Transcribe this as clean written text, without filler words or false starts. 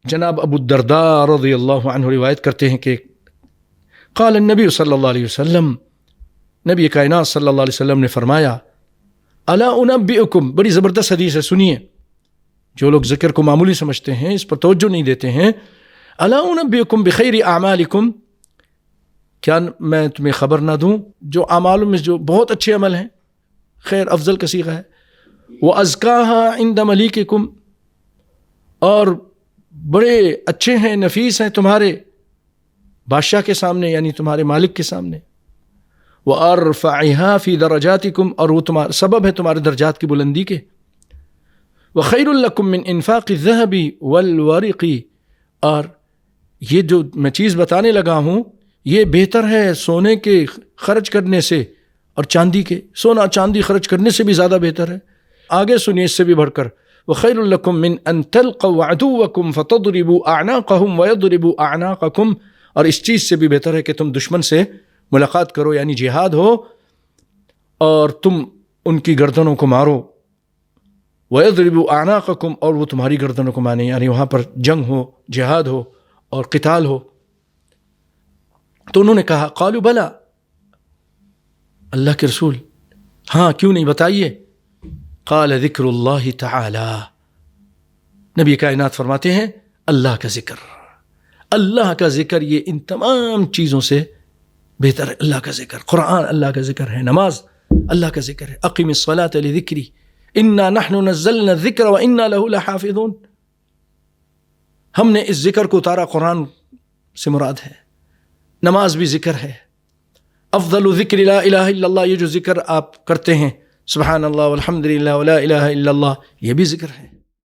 جناب ابو الدرداء رضی اللہ عنہ روایت کرتے ہیں کہ قال النبی صلی اللہ علیہ وسلم، نبی کائنات صلی اللہ علیہ وسلم نے فرمایا، الا انبئکم، بڑی زبردست حدیث ہے، سنیے، جو لوگ ذکر کو معمولی سمجھتے ہیں، اس پر توجہ نہیں دیتے ہیں، الا انبئکم بخیر اعمالکم، کیا میں تمہیں خبر نہ دوں جو اعمال میں جو بہت اچھے عمل ہیں، خیر افضل کا صیغہ ہے، وازکاها عند ملیککم، اور بڑے اچھے ہیں، نفیس ہیں تمہارے بادشاہ کے سامنے، یعنی تمہارے مالک کے سامنے، وارفعها فی درجاتکم، اور وہ تمہارا سبب ہے تمہارے درجات کی بلندی کے، وخیر لکم من انفاق الذهب والورق، اور یہ جو میں چیز بتانے لگا ہوں یہ بہتر ہے سونے کے خرچ کرنے سے اور چاندی کے، سونا چاندی خرچ کرنے سے بھی زیادہ بہتر ہے۔ آگے سنیے اس سے بھی بڑھ کر، وخیر لکم من ان تلقوا عدوکم فتضربوا اعناقهم ويضربوا اعناقکم، اور اس چیز سے بھی بہتر ہے کہ تم دشمن سے ملاقات کرو، یعنی جہاد ہو اور تم ان کی گردنوں کو مارو، وَيَضْرِبُوا أَعْنَاقَكُمْ، اور وہ تمہاری گردنوں کو مانے، یعنی وہاں پر جنگ ہو، جہاد ہو اور قتال ہو۔ تو انہوں نے کہا قالوا بلا، اللہ کے رسول ہاں کیوں نہیں، بتائیے۔ قال ذکر اللہ تعالی، نبی کائنات فرماتے ہیں اللہ کا ذکر، اللہ کا ذکر یہ ان تمام چیزوں سے بہتر ہے۔ اللہ کا ذکر، قرآن اللہ کا ذکر ہے، نماز اللہ کا ذکر ہے، اقم الصلاۃ لذکری انا نحن نزلنا الذکر وانا له لحافظون، ہم نے اس ذکر کو اتارا، قرآن سے مراد ہے، نماز بھی ذکر ہے۔ افضل ذکر لا الہ الا اللہ، یہ جو ذکر آپ کرتے ہیں سبحان اللہ والحمد للہ ولا الہ الا اللہ، یہ بھی ذکر ہے۔